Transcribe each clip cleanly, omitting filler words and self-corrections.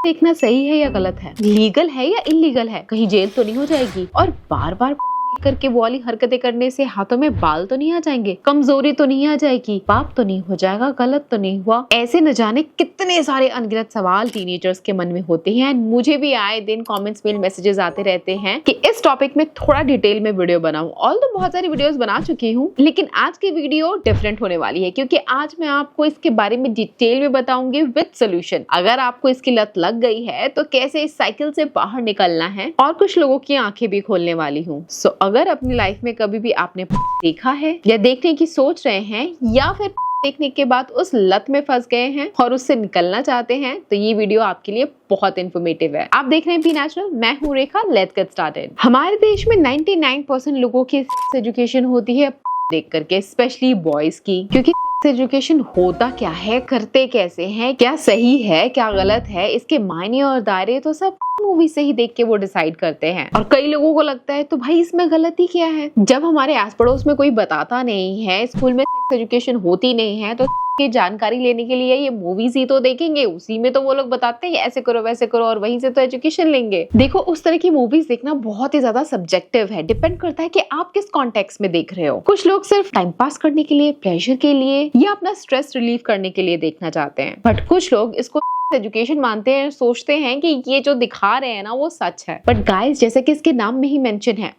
देखना सही है या गलत है, लीगल है या इलीगल है, कहीं जेल तो नहीं हो जाएगी, और बार बार करके वो वाली हरकतें करने से हाथों में बाल तो नहीं आ जाएंगे, कमजोरी तो नहीं आ जाएगी, पाप तो नहीं हो जाएगा, गलत तो नहीं हुआ। ऐसे न जाने कितने सारे अनगिनत सवाल टीनेजर्स के मन में होते हैं। मुझे भी आए दिन कमेंट्स मेल मैसेजेस आते रहते हैं कि इस टॉपिक में थोड़ा डिटेल में वीडियो बनाऊं। ऑल तो बहुत सारी वीडियोस बना चुकी हूँ, लेकिन आज की वीडियो डिफरेंट होने वाली है, क्योंकि आज मैं आपको इसके बारे में डिटेल में बताऊंगी विद सोल्यूशन। अगर आपको इसकी लत लग गई है तो कैसे इस साइकिल से बाहर निकलना है, और कुछ लोगों की आंखें भी खोलने वाली हूँ। सो अगर अपनी लाइफ में कभी भी आपने देखा है या देखने की सोच रहे हैं, या फिर देखने के बाद उस लत में फंस गए हैं और उससे निकलना चाहते हैं, तो ये वीडियो आपके लिए बहुत इन्फॉर्मेटिव है। आप देख रहे हैं बी नेचुरल, मैं हूँ रेखा। Let's get started. हमारे देश में 99% लोगों की एजुकेशन होती है देख करके, स्पेशली बॉयज की, क्योंकि एजुकेशन होता क्या है, करते कैसे हैं, क्या सही है क्या गलत है, इसके मायने और दायरे तो सब मूवी से ही देख के वो डिसाइड करते हैं। और कई लोगों को लगता है तो भाई इसमें गलती क्या है, जब हमारे आस पड़ोस में कोई बताता नहीं है, स्कूल में एजुकेशन होती नहीं है, तो की जानकारी लेने के लिए ये मूवीज ही तो देखेंगे, उसी में तो वो लोग बताते हैं ऐसे करो वैसे करो, और वहीं से तो एजुकेशन लेंगे। देखो, उस तरह की मूवीज देखना बहुत ही ज्यादा सब्जेक्टिव है, डिपेंड करता है कि आप किस कॉन्टेक्स्ट में देख रहे हो। कुछ लोग सिर्फ टाइम पास करने के लिए, प्लेजर के लिए, या अपना स्ट्रेस रिलीव करने के लिए देखना चाहते हैं, बट कुछ लोग इसको एजुकेशन मानते हैं, सोचते हैं कि ये जो दिखा रहे हैं ना वो सच है। बट गाइस, जैसे कि इसके नाम में ही मेंशन है,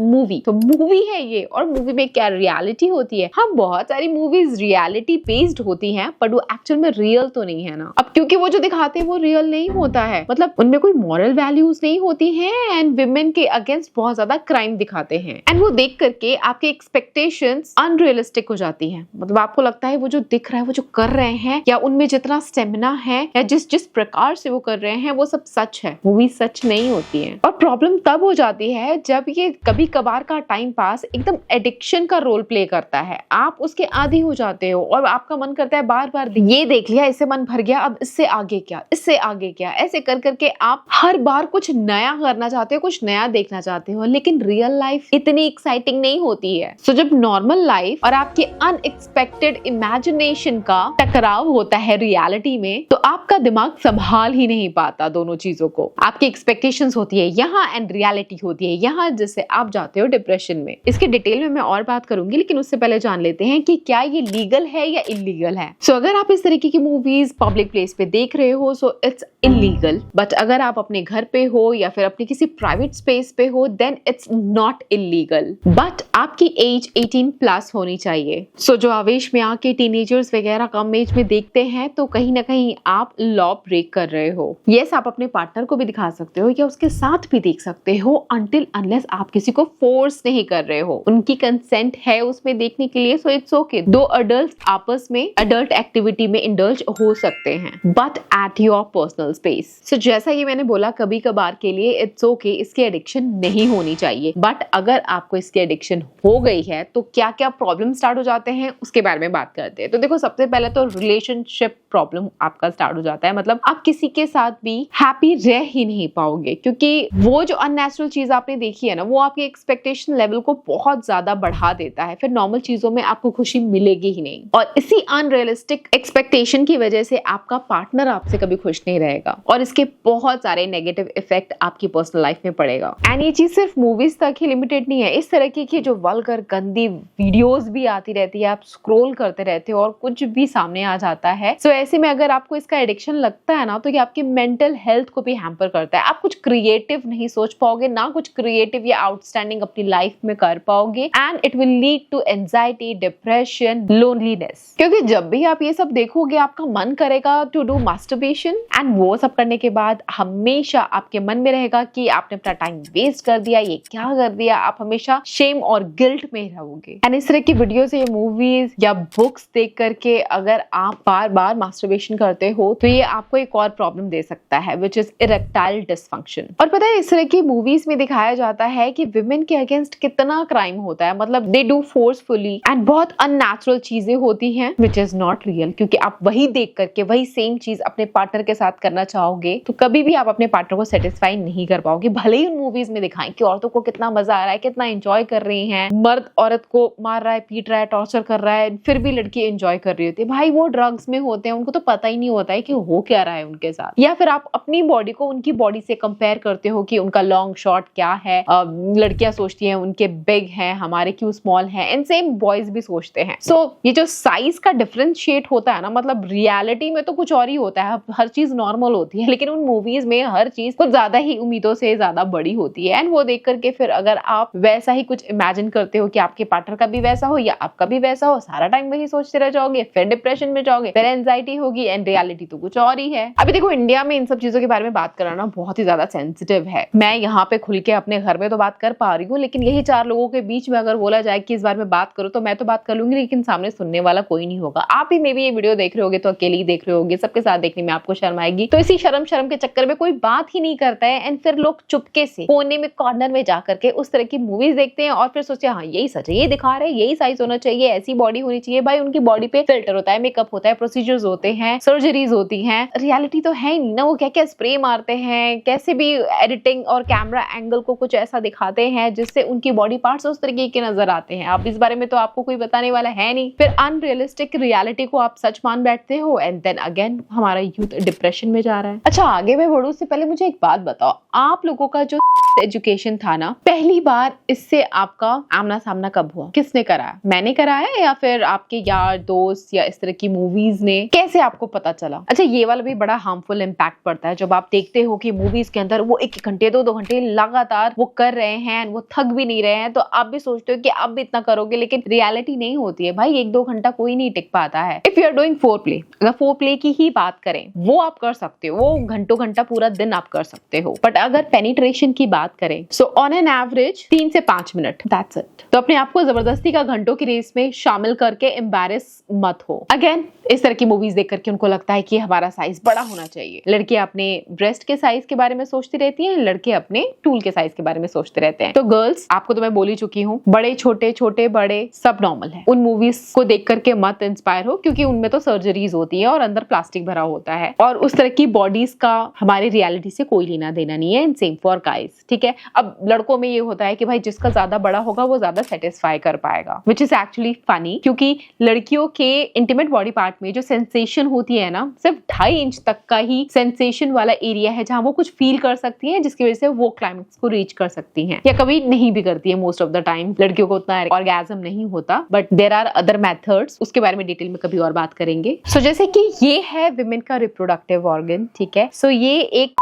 मूवी, तो मूवी है ये, और मूवी में क्या रियलिटी होती है। हाँ, बहुत सारी मूवीज रियलिटी बेस्ड होती हैं, पर वो एक्चुअल में रियल तो नहीं है ना। अब क्योंकि वो जो दिखाते हैं वो रियल नहीं होता है, मतलब उनमें कोई मॉरल वैल्यूज नहीं होती हैं, एंड विमेन के अगेंस्ट बहुत ज्यादा क्राइम दिखाते हैं, एंड वो देख करके आपके एक्सपेक्टेशंस अनरियलिस्टिक हो जाती हैं। मतलब आपको लगता है वो जो दिख रहा है, वो जो कर रहे हैं, या उनमें जितना स्टेमिना है, या जिस प्रकार से वो कर रहे हैं, वो सब सच है। मूवी सच नहीं होती है। और प्रॉब्लम तब हो जाती है जब ये कभी कभार का टाइम पास एकदम एडिक्शन का रोल प्ले करता है। आप उसके आदी हो जाते हो और आपका मन करता है बार बार ये देख लिया, इससे मन भर गया, अब इससे आगे क्या, इससे आगे क्या, ऐसे कर करके आप हर बार कुछ नया करना चाहते हो, कुछ नया देखना चाहते हो। लेकिन रियल लाइफ इतनी एक्साइटिंग नहीं होती है। सो जब नॉर्मल लाइफ और आपके अनएक्सपेक्टेड इमेजिनेशन का टकराव होता है रियलिटी में, तो आपका दिमाग संभाल ही नहीं पाता दोनों चीजों को। आपकी एक्सपेक्टेशंस होती है यहाँ एंड रियलिटी होती है यहाँ, जिससे आप जाते हो डिप्रेशन में। इसके डिटेल में मैं और बात करूंगी, लेकिन उससे पहले जान लेते हैं कि क्या ये लीगल है या इलीगल है। सो अगर आप इस तरीके की मूवीज पब्लिक प्लेस पे देख रहे हो, सो इट्स इलीगल। बट अगर आप अपने घर पे हो या फिर अपने किसी प्राइवेट स्पेस पे हो, then it's not illegal. But आपकी एज 18+ होनी चाहिए। सो जो आवेश में आके टीनेजर्स वगैरह कम एज में देखते हैं, तो कहीं ना कहीं आप लॉ ब्रेक कर रहे हो। यस, आप अपने पार्टनर को भी दिखा सकते हो या उसके साथ भी देख सकते हो, अनटिल अनलेस आप किसी को फोर्स नहीं कर रहे हो, उनकी कंसेंट है उसमें देखने के लिए, सो इट्स ओके। दो अडल्ट आपस में अडल्ट एक्टिविटी में इंडल्ज हो सकते हैं, but at your personal space. So जैसा कि मैंने बोला, कभी कभार के लिए इट्स ओके, इसकी एडिक्शन नहीं होनी चाहिए। बट अगर आपको इसकी एडिक्शन हो गई है, तो क्या क्या प्रॉब्लम स्टार्ट हो जाते हैं उसके बारे में बात करते हैं। तो देखो, सबसे पहले तो रिलेशनशिप प्रॉब्लम आपका स्टार्ट हो जाता है। मतलब आप किसी के साथ भी हैप्पी रह ही नहीं पाओगे, क्योंकि वो जो अननेचुरल चीज आपने देखी है ना, वो आपकी एक्सपेक्टेशन लेवल को बहुत ज्यादा बढ़ा देता है। फिर नॉर्मल चीजों में आपको खुशी मिलेगी ही नहीं, और इसी अनरियलिस्टिक एक्सपेक्टेशन की वजह से आपका पार्टनर आपसे कभी खुश नहीं रहेगा, और इसके बहुत सारे नेगेटिव इफेक्ट आपकी पर्सनल लाइफ में पड़ेगा। एंड ये चीज सिर्फ मूवीज तक ही लिमिटेड नहीं है। इस तरह की जो वल्गर गंदी वीडियोस भी आती रहती है, आप स्क्रॉल करते रहते हो और कुछ भी सामने आ जाता है। सो ऐसे में अगर आपको इसका एडिक्शन लगता है ना, तो ये आपकी मेंटल हेल्थ को भी हैम्पर करता है। आप कुछ क्रिएटिव नहीं सोच पाओगे, ना कुछ क्रिएटिव या आउटस्टैंडिंग अपनी लाइफ में कर पाओगे, and it will lead to anxiety, depression, loneliness. क्योंकि जब भी आप ये सब देखोगे, आपका मन करेगा टू डू मास्टरबेशन, एंड वो सब करने के बाद हमेशा आपके मन में रहेगा कि आपने अपना टाइम वेस्ट कर दिया, ये क्या कर दिया। आप हमेशा शेम और गिल्ट में रहोगे। एंड इस तरह की वीडियोस या मूवीज या बुक्स देख करके अगर आप बार बार मास्टरबेशन करते हो, तो ये आपको एक और प्रॉब्लम दे सकता है, which is erectile dysfunction. Reproduction. और पता है इस तरह की मूवीज में दिखाया जाता है कि विमेन के अगेंस्ट कितना क्राइम होता है, मतलब दे डू फोर्सफुली एंड बहुत अननेचुरल चीजें होती हैं विच इज नॉट रियल। क्योंकि आप वही देख करके वही सेम चीज अपने पार्टनर के साथ करना चाहोगे तो कभी भी आप अपने पार्टनर को सेटिस्फाई नहीं कर पाओगे। भले ही उन मूवीज में दिखाएं कि औरतों को कितना मजा आ रहा है, कितना एंजॉय कर रही हैं, मर्द औरत को मार रहा है, पीट रहा है, टॉर्चर कर रहा है, फिर भी लड़की एंजॉय कर रही होती है। भाई वो ड्रग्स में होते हैं, उनको तो पता ही नहीं होता है कि हो क्या रहा है उनके साथ। या फिर आप अपनी बॉडी को उनकी बॉडी से कंपेयर करते हो कि उनका लॉन्ग शॉर्ट क्या है। लड़कियां सोचती हैं उनके बिग हैं, हमारे क्यों स्मॉल हैं, एंड सेम बॉयज भी सोचते हैं। सो ये जो साइज का डिफरेंशिएट होता है ना, मतलब रियलिटी में तो कुछ और ही होता है, हर चीज नॉर्मल होती है, लेकिन उन मूवीज में हर चीज कुछ ज्यादा ही उम्मीदों से ज्यादा बड़ी होती है। एंड वो देख करके फिर अगर आप वैसा ही कुछ इमेजिन करते हो कि आपके पार्टनर का भी वैसा हो या आपका भी वैसा हो, सारा टाइम वही सोचते रह जाओगे, फिर डिप्रेशन में जाओगे, फिर एंजाइटी होगी, एंड रियलिटी तो कुछ और ही है। अभी देखो इंडिया में इन सब चीजों के बारे में बात करना बहुत ही ज्यादा सेंसिटिव है। मैं यहाँ पे खुल के अपने घर में तो बात कर पा रही हूँ, लेकिन यही 4 लोगों के बीच में अगर बोला जाए कि इस बारे में बात करो तो मैं तो बात कर लूंगी, लेकिन सामने सुनने वाला कोई नहीं होगा। आप ही मे भी ये वीडियो देख रहे होगे तो अकेले ही देख रहे होगे, सबके साथ देखने में आपको शर्म आएगी। तो इसी शर्म के चक्कर में कोई बात ही नहीं करता है, एंड फिर लोग चुपके से कोने में कॉर्नर में जाकर के उस तरह की मूवीज देखते हैं और फिर सोचते हैं हाँ यही सच है, ये दिखा रहे हैं, यही साइज होना चाहिए, ऐसी बॉडी होनी चाहिए। भाई उनकी बॉडी पे फिल्टर होता है, मेकअप होता है, प्रोसीजर्स होते हैं, सर्जरीज होती हैं, रियलिटी तो है ही नहीं ना। वो क्या क्या स्प्रे मारते हैं, कैसे भी एडिटिंग और कैमरा एंगल को कुछ ऐसा दिखाते हैं जिससे उनकी बॉडी पार्ट्स उस तरीके के नजर आते हैं। अब इस बारे में तो आपको कोई बताने वाला है नहीं, फिर अनरियलिस्टिक रियलिटी को आप सच मान बैठते हो, एंड देन अगेन हमारा यूथ डिप्रेशन में जा रहा है। अच्छा आगे मैं बढ़ूं उससे पहले मुझे एक बात बताओ, आप लोगों का जो एजुकेशन था ना, पहली बार इससे आपका आमना सामना कब हुआ? किसने कराया? मैंने कराया या फिर आपके यार दोस्त या इस तरह की मूवीज ने? कैसे आपको पता चला? अच्छा ये वाला भी बड़ा हार्मफुल इम्पैक्ट पड़ता है जब आप देखते हो कि मूवीज के अंदर वो 1 घंटे 2 घंटे लगातार वो कर रहे हैं, वो थक भी नहीं रहे हैं, तो आप भी सोचते हो कि आप भी इतना करोगे, लेकिन रियलिटी नहीं होती है भाई। 1-2 घंटा कोई नहीं टिक पाता है। If you are doing foreplay, अगर फोर प्ले की ही बात करें वो आप कर सकते हो, वो घंटों घंटा पूरा दिन आप कर सकते हो। बट अगर पेनिट्रेशन की बात करें सो ऑन एन एवरेज 3 से 5 मिनट, दैट्स इट। तो अपने आप को जबरदस्ती का घंटों की रेस में शामिल करके एम्बैरेस मत हो। अगेन इस तरह की मूवीज देख करके उनको लगता है कि हमारा साइज बड़ा होना चाहिए। लड़कियां अपने ब्रेस्ट के साइज के बारे में सोचती रहती हैं, लड़के अपने टूल के साइज के बारे में सोचते रहते हैं। तो गर्ल्स आपको तो मैं बोल ही चुकी हूँ, बड़े छोटे छोटे बड़े सब नॉर्मल है। उन मूवीज को देख करके मत इंस्पायर हो, क्योंकि उनमें तो सर्जरीज होती है और अंदर प्लास्टिक भरा होता है, और उस तरह की बॉडीज का हमारी रियलिटी से कोई लेना देना नहीं है। एंड सेम फॉर गाइस, ठीक है। अब लड़कों में ये होता है कि भाई जिसका ज्यादा बड़ा होगा वो ज्यादा सेटिस्फाई कर पाएगा, विच इज एक्चुअली फनी, क्योंकि लड़कियों के इंटीमेट बॉडी पार्ट में जो सेंसेशन होती है ना, सिर्फ 2.5 इंच तक का ही सेंसेशन वाला एरिया है जहां वो कुछ फील कर सकती है, जिसकी वजह से वो क्लाइमेक्स को रीच कर सकती हैं, या कभी नहीं भी करती है। मोस्ट ऑफ द टाइम लड़कियों को उतना ऑर्गेज्म नहीं होता, but there are other methods, उसके बारे में डिटेल में कभी और बात करेंगे। सो जैसे कि ये है विमेन का रिप्रोडक्टिव ऑर्गन, ठीक है। सो ये एक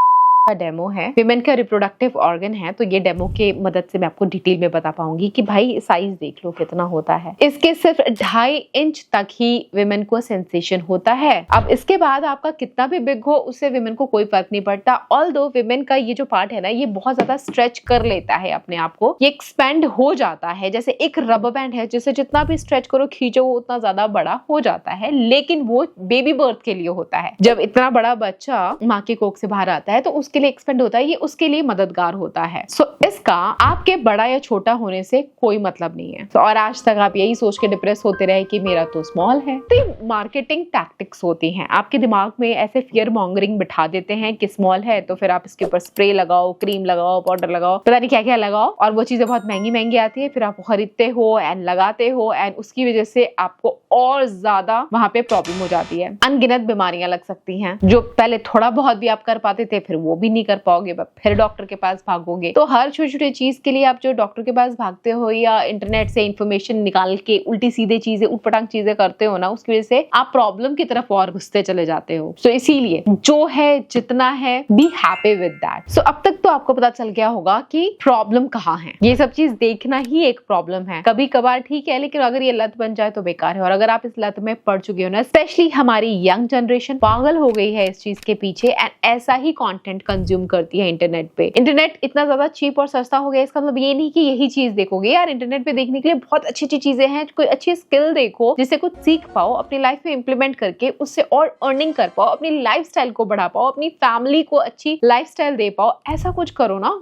का डेमो है, विमेन का रिप्रोडक्टिव ऑर्गन है, तो ये डेमो के मदद से मैं आपको डिटेल में बता पाऊंगी कि भाई साइज देख लो कितना होता है। इसके सिर्फ 2.5 इंच तक ही विमेन को सेंसेशन होता है। अब इसके बाद आपका कितना भी बिग हो उससे विमेन को कोई फर्क नहीं पड़ता। ऑल्दो विमेन का ये जो पार्ट है ना, ये बहुत ज्यादा स्ट्रेच कर लेता है अपने आप को, ये एक्सपेंड हो जाता है जैसे एक रबर बैंड है, जिसे जितना भी स्ट्रेच करो खींचो वो उतना ज्यादा बड़ा हो जाता है, लेकिन वो बेबी बर्थ के लिए होता है। जब इतना बड़ा बच्चा माँ की कोख से बाहर आता है तो उसके लिए एक्सपेंड होता है, ये उसके लिए मददगार होता है। सो इसका आपके बड़ा या छोटा होने से कोई मतलब नहीं है। और आज तक आप यही सोच के डिप्रेस होते रहे कि मेरा तो स्मॉल है। तो ये मार्केटिंग टैक्टिक्स होती हैं, आपके दिमाग में ऐसे फियर मॉन्गरिंग बिठा देते हैं कि स्मॉल है तो फिर आप इसके ऊपर स्प्रे लगाओ, क्रीम लगाओ, पाउडर लगाओ, पता नहीं क्या क्या लगाओ, और वो चीजें बहुत महंगी महंगी आती है, फिर आप खरीदते हो एंड लगाते हो, एंड उसकी वजह से आपको और ज्यादा वहां पे प्रॉब्लम हो जाती है। अनगिनत बीमारियां लग सकती हैं, जो पहले थोड़ा बहुत भी आप कर पाते थे फिर वो भी नहीं कर पाओगे, फिर डॉक्टर के पास भागोगे। तो हर छोटे छोटे चीज के लिए आप जो डॉक्टर के पास भागते हो या इंटरनेट से इंफॉर्मेशन निकाल के उल्टी सीधे चीजें उटपटांग चीजें करते हो ना, उसकी वजह से आप प्रॉब्लम की तरफ और घुसते चले जाते हो। तो इसीलिए जो है जितना है बी हैप्पी विद दैट। सो अब तक तो आपको पता चल गया होगा कि प्रॉब्लम कहाँ है। ये सब चीज देखना ही एक प्रॉब्लम है। कभी कभार ठीक है, लेकिन अगर ये लत बन जाए तो बेकार है, और अगर आप इस लत में पड़ चुके हो ना, स्पेशली हमारी यंग जनरेशन पागल हो गई है इस चीज के पीछे एंड ऐसा ही कंटेंट कंज्यूम करती है इंटरनेट पे। इंटरनेट इतना ज्यादा चीप और सस्ता हो गया, इसका मतलब ये नहीं कि यही चीज देखोगे यार। इंटरनेट पे देखने के लिए बहुत अच्छी अच्छी चीजें हैं। कोई अच्छी स्किल देखो जिससे कुछ सीख पाओ, अपनी लाइफ में इंप्लीमेंट करके उससे और अर्निंग कर पाओ, अपनी लाइफस्टाइल को बढ़ा पाओ, अपनी फैमिली को अच्छी लाइफस्टाइल दे पाओ। ऐसा कुछ करो ना।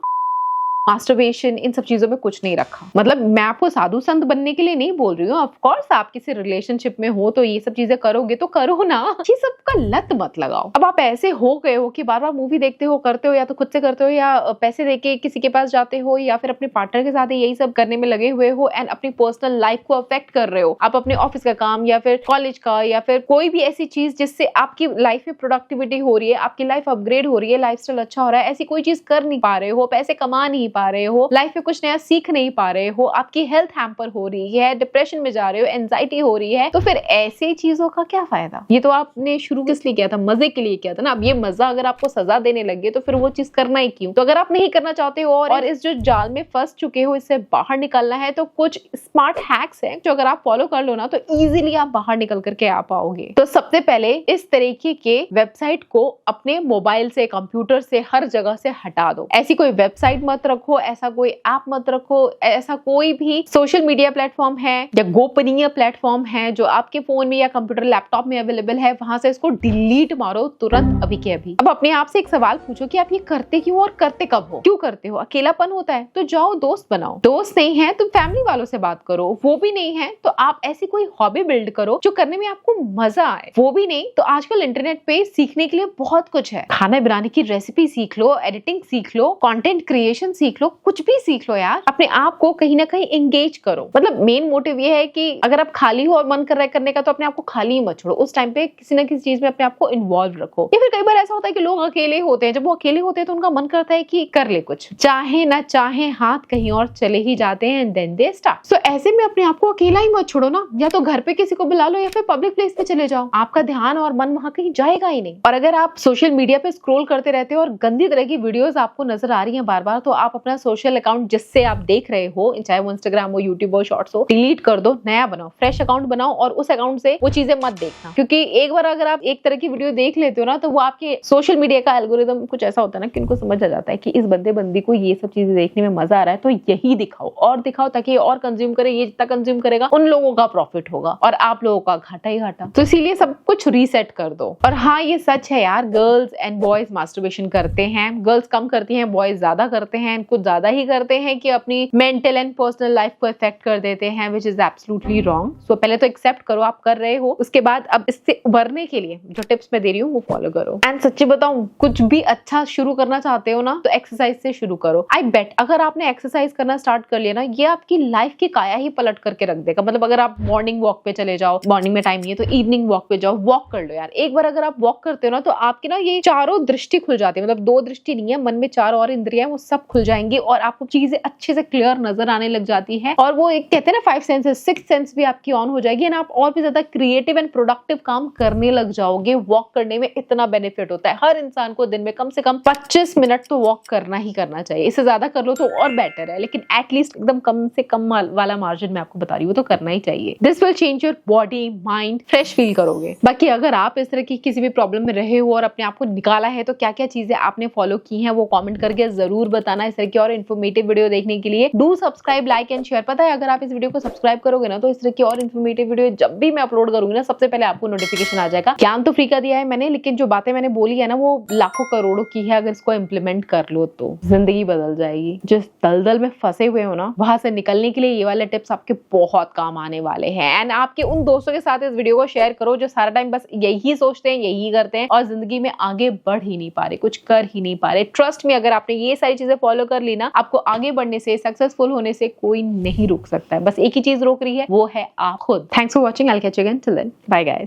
मास्टरबेशन इन सब चीजों में कुछ नहीं रखा। मतलब मैं आपको साधु संत बनने के लिए नहीं बोल रही हूँ। ऑफ कोर्स आप किसी रिलेशनशिप में हो तो ये सब चीजें करोगे तो करो ना, ये सब का लत मत लगाओ। अब आप ऐसे हो गए हो कि बार बार मूवी देखते हो, करते हो, या तो खुद से करते हो या पैसे देके किसी के पास जाते हो या फिर अपने पार्टनर के साथ यही सब करने में लगे हुए हो एंड अपनी पर्सनल लाइफ को अफेक्ट कर रहे हो। आप अपने ऑफिस का काम या फिर कॉलेज का या फिर कोई भी ऐसी चीज जिससे आपकी लाइफ में प्रोडक्टिविटी हो रही है, आपकी लाइफ अपग्रेड हो रही है, लाइफस्टाइल अच्छा हो रहा है, ऐसी कोई चीज कर नहीं पा रहे हो, पैसे कमा नहीं पा रहे हो, लाइफ में कुछ नया सीख नहीं पा रहे हो, आपकी हेल्थ हैम्पर हो रही है, डिप्रेशन में जा रहे हो, एंजाइटी हो रही है, तो फिर ऐसी चीजों का क्या फायदा। ये तो आपने शुरू किस लिए किया था? मजे के लिए किया था ना। अब ये मजा अगर आपको सजा देने लगे तो फिर वो चीज करना ही क्यों। तो अगर आप नहीं करना चाहते हो और इस जो जाल में फंस चुके हो, इससे बाहर निकलना है, तो कुछ स्मार्ट हैक्स हैं जो अगर आप फॉलो कर लो ना तो इजीली आप बाहर निकल करके आ पाओगे। तो सबसे पहले इस तरीके के वेबसाइट को अपने मोबाइल से, कंप्यूटर से, हर जगह से हटा दो। ऐसी कोई वेबसाइट मत रखो, ऐसा कोई ऐप मत रखो, ऐसा कोई भी सोशल मीडिया प्लेटफॉर्म है या गोपनीय प्लेटफॉर्म है जो आपके फोन में या कंप्यूटर लैपटॉप में अवेलेबल है, वहां से इसको डिलीट मारो तुरंत, अभी के अभी। अब अपने आप से एक सवाल पूछो कि आप ये करते क्यों और करते कब हो? क्यों करते हो? अकेलापन होता है तो जाओ दोस्त बनाओ। दोस्त नहीं है तो फैमिली वालों से बात करो। वो भी नहीं है तो आप ऐसी कोई हॉबी बिल्ड करो जो करने में आपको मजा आए। वो भी नहीं तो आजकल इंटरनेट पे सीखने के लिए बहुत कुछ है। खाना बनाने की रेसिपी सीख लो, एडिटिंग सीख लो, कंटेंट क्रिएशन सीख लो, कुछ भी सीख लो यार। अपने आप को कहीं ना कहीं एंगेज करो। मतलब मेन मोटिव ये है कि अगर आप खाली हो और मन कर रहा है करने का तो अपने आप को खाली ही मत छोड़ो। उस टाइम पे किसी ना किसी चीज में अपने आप को इन्वॉल्व रखो। या फिर कई बार ऐसा होता है कि लोग अकेले होते हैं, जब वो अकेले होते हैं तो उनका मन करता है कि कर ले कुछ, चाहे ना चाहे हाथ कहीं और चले ही जाते हैं एंड देन दे स्टार्ट। सो ऐसे में अपने आप को अकेला ही मत छोड़ो ना। या तो घर पे किसी को बुला लो या फिर पब्लिक प्लेस पे चले जाओ। आपका ध्यान और मन वहां कहीं जाएगा ही नहीं। और अगर आप सोशल मीडिया पे स्क्रॉल करते रहते हो और गंदी तरह की वीडियोस आपको नजर आ रही हैं बार बार, तो आप अपना सोशल अकाउंट जिससे आप देख रहे हो, चाहे वो इंस्टाग्राम हो, यूट्यूब हो, शॉर्ट्स हो, डिलीट कर दो, नया बनाओ, फ्रेश अकाउंट बनाओ और उस अकाउंट से वो चीजें मत देखना। क्योंकि एक बार अगर आप एक तरह की वीडियो देख लेते हो ना तो वो आपके सोशल मीडिया का एल्गोरिदम कुछ ऐसा होता है ना कि इनको समझ आ जाता है कि इस बंदी को ये सब चीजें देखने में मजा आ रहा है तो यही दिखाओ और दिखाओ ताकि और कंज्यूम करे। ये जितना कंज्यूम करेगा उन लोगों का प्रॉफिट होगा और आप लोगों का घाटा ही घाटा। तो इसीलिए सब कुछ रीसेट कर दो। और हाँ, ये सच है यार, गर्ल्स एंड बॉयज मास्टरबेशन करते हैं। गर्ल्स कम करती हैं, बॉयज ज्यादा करते हैं। कुछ ज्यादा ही करते हैं कि अपनी मेंटल एंड पर्सनल लाइफ को इफेक्ट कर देते हैं, विच इज एब्सोल्युटली रॉन्ग। सो पहले तो एक्सेप्ट करो आप कर रहे हो, उसके बाद अब इससे उभरने के लिए जो टिप्स मैं दे रही हूँ वो फॉलो करो। एंड सच्ची बताऊं, कुछ भी अच्छा शुरू करना चाहते हो ना तो एक्सरसाइज से शुरू करो। आई बेट अगर आपने एक्सरसाइज करना स्टार्ट कर लिया ना, ये आपकी लाइफ की काया ही पलट करके रख देगा। मतलब अगर आप मॉर्निंग वॉक पे चले जाओ, मॉर्निंग में टाइम नहीं है तो इवनिंग वॉक पे जाओ, वॉक कर लो यार। एक बार अगर आप वॉक करते हो ना तो आपकी ना ये चारों दृष्टि खुल जाती है। मतलब दो दृष्टि नहीं है, मन में चार और इंद्रियां वो सब खुल जाएंगी और आपको चीजें अच्छे से क्लियर नजर आने लग जाती है। और वो एक कहते हैं ना 5 सेंसेस, 6 सेंस भी आपकी ऑन हो जाएगी एंड आप और भी ज्यादा क्रिएटिव एंड प्रोडक्टिव काम करने लग जाओगे। वॉक करने में इतना बेनिफिट होता है। हर इंसान को दिन में कम से कम 25 मिनट तो वॉक करना ही करना चाहिए। इससे ज्यादा कर लो तो और बेटर है, लेकिन एटलीस्ट एकदम कम से कम वाला मार्जिन मैं आपको बता रही हूँ तो करना ही चाहिए। This will change your body, mind, fresh feel करोगे। बाकी अगर आप इस तरह की किसी भी प्रॉब्लम में रहे हो और अपने आप को निकाला है तो क्या क्या चीजें आपने फॉलो की हैं वो कमेंट करके जरूर बताना। इस तरह की और इन्फॉर्मेटिव वीडियो देखने के लिए do subscribe, like and share. पता है अगर आप इस वीडियो को सब्सक्राइब करोगे ना तो इस तरह की और इन्फॉर्मेटिव वीडियो जब भी मैं अपलोड करूंगी ना सबसे पहले आपको नोटिफिकेशन आ जाएगा। ज्ञान तो फ्री का दिया है मैंने, लेकिन जो बातें मैंने बोली है ना वो लाखों करोड़ों की है। अगर इसको इम्प्लीमेंट कर लो तो जिंदगी बदल जाएगी। जिस दलदल में फंसे हुए हो ना वहां से निकलने के लिए ये वाले टिप्स आपके बहुत काम आने वाले हैं। एंड आपके उन दोस्तों के साथ इस वीडियो को शेयर करो जो सारा टाइम बस यही सोचते हैं, यही करते हैं और जिंदगी में आगे बढ़ ही नहीं पा रहे, कुछ कर ही नहीं पा रहे। ट्रस्ट में अगर आपने ये सारी चीजें फॉलो कर ली ना, आपको आगे बढ़ने से, सक्सेसफुल होने से कोई नहीं रोक सकता है। बस एक ही चीज रोक रही है, वो है आप खुद। Thanks for watching. I will catch you again. Till then, bye guys.